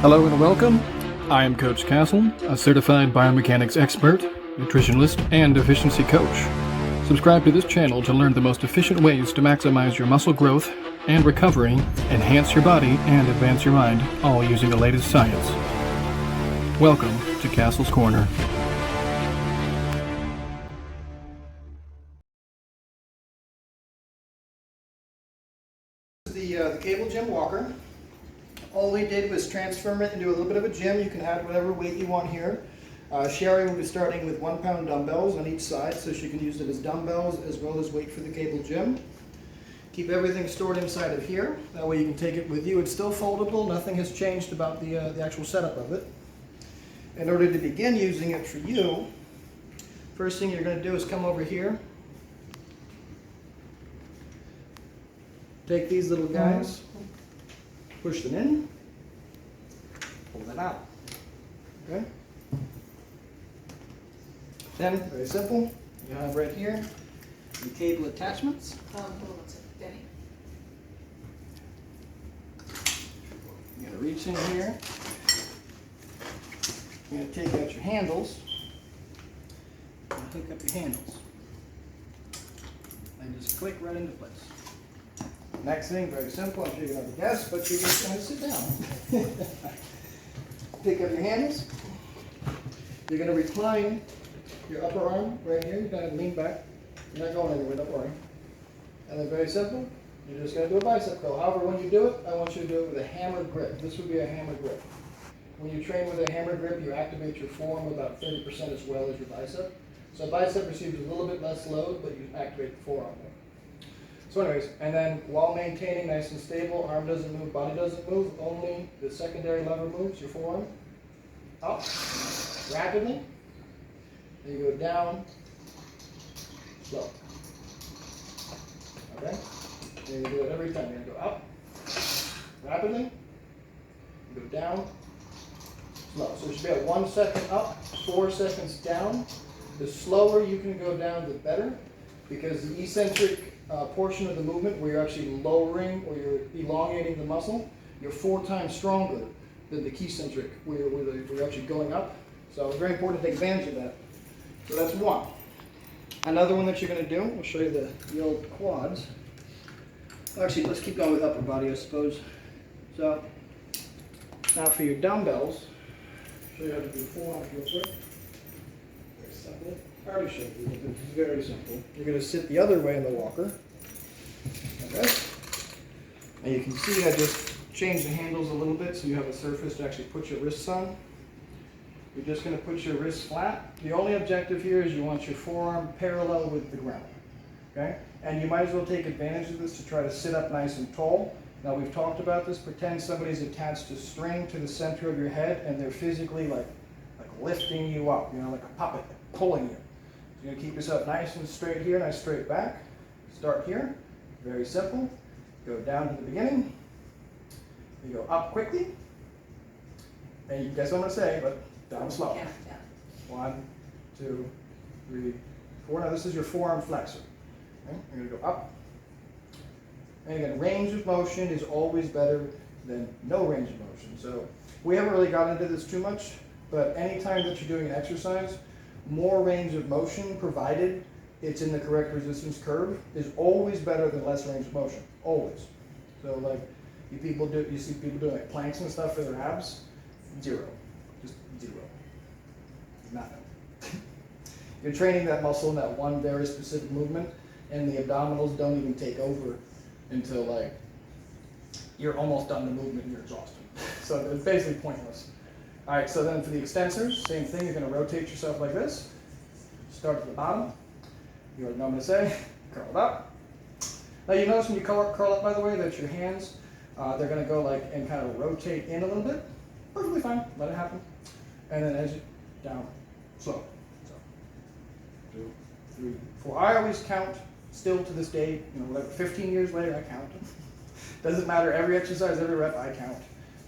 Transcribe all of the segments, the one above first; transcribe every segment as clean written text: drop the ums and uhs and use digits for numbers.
Hello and welcome. I am Coach Castle, a certified biomechanics expert, nutritionist, and efficiency coach. Subscribe to this channel to learn the most efficient ways to maximize your muscle growth and recovery, enhance your body, and advance your mind, all using the latest science. Welcome to Castle's Corner. The cable gym walker. All we did was transform it into a little bit of a gym. You can add whatever weight you want here. Sherry will be starting with 1 pound dumbbells on each side, so she can use it as dumbbells as well as weight for the cable gym. Keep everything stored inside of here. That way you can take it with you. It's still foldable. Nothing has changed about the actual setup of it. In order to begin using it for you, first thing you're going to do is come over here. Take these little guys. Push them in, pull them out, okay? Then, very simple, you have right here the cable attachments. Hold on one second, Danny. You're gonna reach in here, you're gonna take out your handles, and hook up your handles, and just click right into place. Next thing, very simple, I'm sure you have a guess, but you're just going to sit down. Pick up your handles. You're going to recline your upper arm right here. You're going to lean back. You're not going anywhere, don't worry. And then very simple, you're just going to do a bicep curl. However, when you do it, I want you to do it with a hammered grip. This would be a hammered grip. When you train with a hammered grip, you activate your forearm about 30% as well as your bicep. So bicep receives a little bit less load, but you activate the forearm more. So anyways, and then while maintaining nice and stable, arm doesn't move, body doesn't move, only the secondary lever moves, your forearm, up, rapidly, then you go down, slow, okay? Then you do it every time, you're gonna go up, rapidly, you go down, slow. So it should be at 1 second up, 4 seconds down. The slower you can go down, the better, because the eccentric portion of the movement where you're actually lowering or you're elongating the muscle, you're 4 times stronger than the concentric where you're actually going up. So it's very important to take advantage of that. So that's one. Another one that you're going to do, I'll show you the old quads. Actually, let's keep going with upper body, I suppose. So now for your dumbbells, I'll show you how to do forearms real quick. Very simple. I already showed you, but it's very simple. You're going to sit the other way in the walker. Okay? And you can see I just changed the handles a little bit so you have a surface to actually put your wrists on. You're just going to put your wrists flat. The only objective here is you want your forearm parallel with the ground. Okay? And you might as well take advantage of this to try to sit up nice and tall. Now we've talked about this. Pretend somebody's attached a string to the center of your head and they're physically like lifting you up, you know, like a puppet, pulling you. You're going to keep yourself nice and straight here, nice straight back. Start here, very simple. Go down to the beginning. You go up quickly. And you guess what I'm going to say, but down slow. Down. 1, 2, 3, 4. Now this is your forearm flexor. Okay? You're going to go up. And again, range of motion is always better than no range of motion. So we haven't really gotten into this too much, but anytime that you're doing an exercise, more range of motion, provided it's in the correct resistance curve, is always better than less range of motion. Always. So like you see people doing like planks and stuff for their abs, 0. Just 0. Nothing. You're training that muscle in that one very specific movement, and the abdominals don't even take over until like you're almost done the movement and you're exhausted. So it's basically pointless. All right, so then for the extensors, same thing. You're going to rotate yourself like this. Start at the bottom. You already know what I'm going to say. Curl it up. Now you notice when you curl up, by the way, that your hands, they're going to go like and kind of rotate in a little bit. Perfectly fine. Let it happen. And then as you down, slow. So 2, 3, 4. I always count. Still to this day, you know, 15 years later, I count. Doesn't matter. Every exercise, every rep, I count.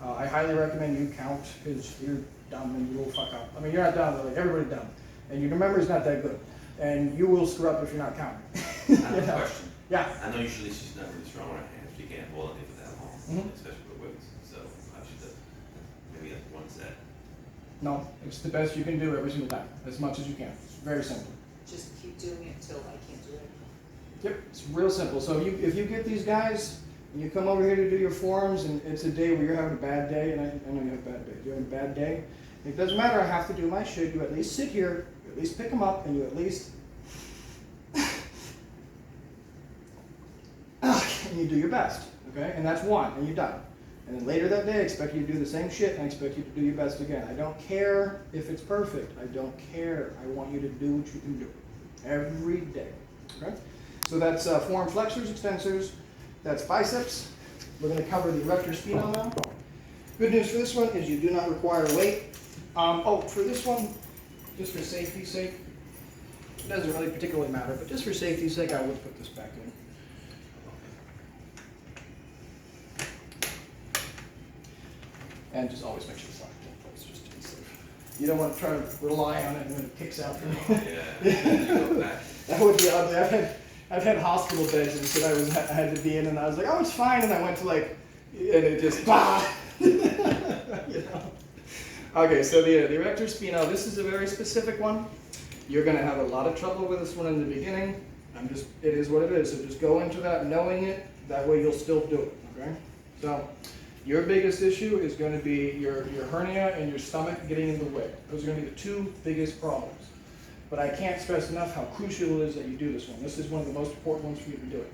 I highly recommend you count because you're dumb and you will fuck up. I mean, you're not dumb, but like everybody's dumb. And your memory's not that good. And you will screw up if you're not counting. I have a question. Yeah. I know usually she's not really strong on her hands. She can't hold anything for that long, especially with weights. So how she does. Maybe No, it's the best you can do every single time, as much as you can. It's very simple. Just keep doing it until I can't do it anymore. Yep, it's real simple. So if you get these guys, and you come over here to do your forms, and it's a day where you're having a bad day, and I know you have bad days, you're having a bad day, it doesn't matter, I have to do my shit, you at least sit here, you at least pick them up, and you at least, and you do your best, okay? And that's one, and you're done. And then later that day, I expect you to do the same shit, and I expect you to do your best again. I don't care if it's perfect. I don't care. I want you to do what you can do every day, okay? So that's forearm flexors, extensors. That's biceps. We're going to cover the erector spinae now. Good news for this one is you do not require weight. For this one, just for safety's sake, it doesn't really particularly matter, but just for safety's sake, I would put this back in. And just always make sure it's locked in place, just to be safe. You don't want to try to rely on it and then it kicks out from you. Yeah. That would be ugly. I've had hospital beds that I had to be in, and I was like, oh, it's fine, and I went to and it just, bah! You know? Okay, so the erector spinae, this is a very specific one. You're going to have a lot of trouble with this one in the beginning. It is what it is, so just go into that knowing it, that way you'll still do it, okay? So, your biggest issue is going to be your hernia and your stomach getting in the way. Those are going to be the two biggest problems. But I can't stress enough how crucial it is that you do this one. This is one of the most important ones for you to do it.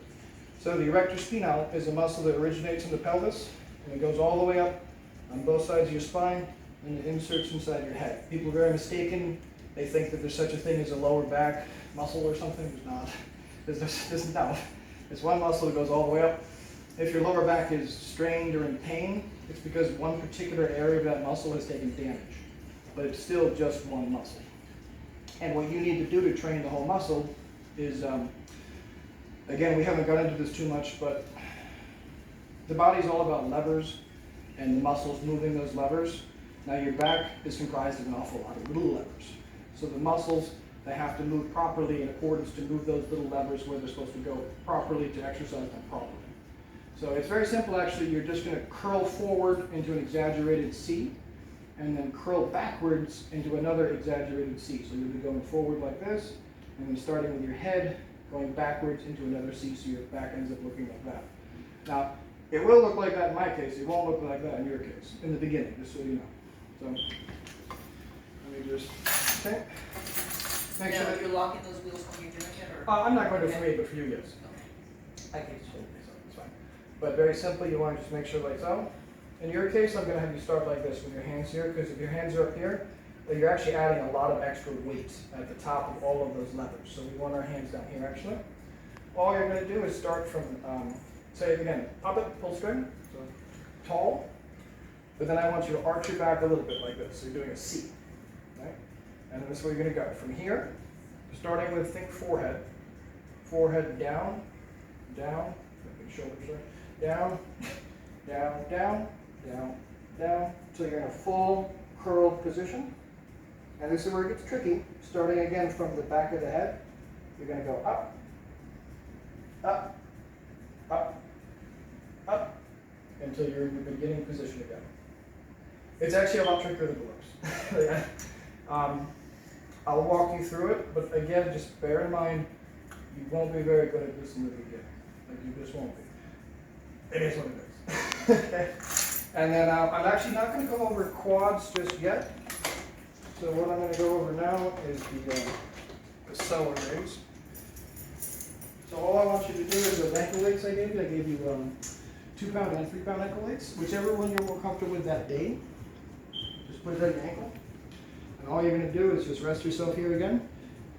So the erector spinae is a muscle that originates in the pelvis, and it goes all the way up on both sides of your spine, and it inserts inside your head. People are very mistaken. They think that there's such a thing as a lower back muscle or something. There's not. There's no. It's one muscle that goes all the way up. If your lower back is strained or in pain, it's because one particular area of that muscle has taken damage. But it's still just one muscle. And what you need to do to train the whole muscle is, again, we haven't gone into this too much, but the body's all about levers and the muscles moving those levers. Now your back is comprised of an awful lot of little levers. So the muscles, they have to move properly in accordance to move those little levers where they're supposed to go properly to exercise them properly. So it's very simple actually. You're just going to curl forward into an exaggerated C and then curl backwards into another exaggerated C. So you'll be going forward like this and then starting with your head going backwards into another C, so your back ends up looking like that. Now, it will look like that in my case. It won't look like that in your case in the beginning, just so you know. So let me just, okay. Make Now, sure you're locking those wheels when you're doing it, or? I'm not going to for me, but for you, yes. Okay. I can just hold these up, it's fine. But very simply, you want to just make sure like so. In your case, I'm going to have you start like this with your hands here, because if your hands are up here, you're actually adding a lot of extra weight at the top of all of those levers. So we want our hands down here actually. All you're going to do is start from, say it again, up it, full string, so tall. But then I want you to arch your back a little bit like this. So you're doing a C, right? And then this is where you're going to go. From here, starting with, think forehead. Forehead down, down, big shoulders there, down, down, down, down, down. So you're in a full curled position. And this is where it gets tricky. Starting again from the back of the head, you're going to go up, up, up, up, until you're in your beginning position again. It's actually a lot trickier than it looks. I'll walk you through it, but again, just bear in mind, you won't be very good at this in the beginning. Like, you just won't be. It is what it is. Okay. And then I'm actually not going to go over quads just yet. So what I'm going to go over now is the psoas raise. So all I want you to do is those ankle weights I gave you. I gave you 2-pound and 3-pound ankle weights. Whichever one you're more comfortable with that day. Just put it on your ankle. And all you're going to do is just rest yourself here again.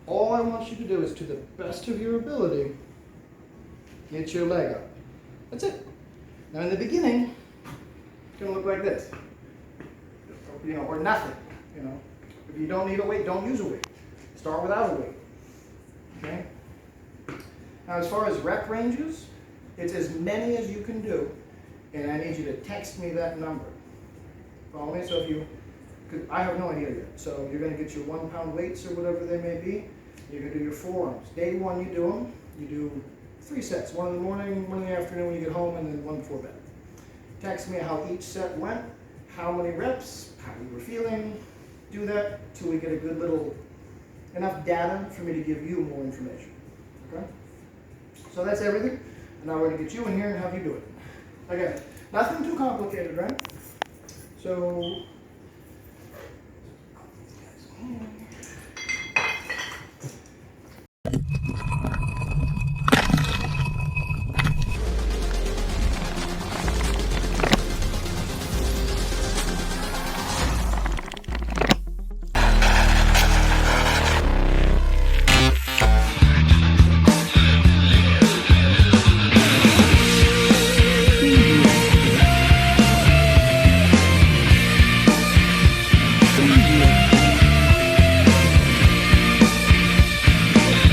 All I want you to do is, to the best of your ability, get your leg up. That's it. Now in the beginning, it's going to look like this. You know, or nothing. You know, if you don't need a weight, don't use a weight. Start without a weight. Okay? Now as far as rep ranges, it's as many as you can do, and I need you to text me that number. Follow me? So if you, because I have no idea yet. So you're going to get your 1-pound weights or whatever they may be. You're going to do your forearms. Day one, you do them. You do 3 sets. 1 in the morning, 1 in the afternoon when you get home, and then 1 before bed. Text me how each set went, how many reps, how you were feeling, do that till we get a good little, enough data for me to give you more information. Okay? So that's everything. And now we're going to get you in here and have you do it. Again, nothing too complicated, right? So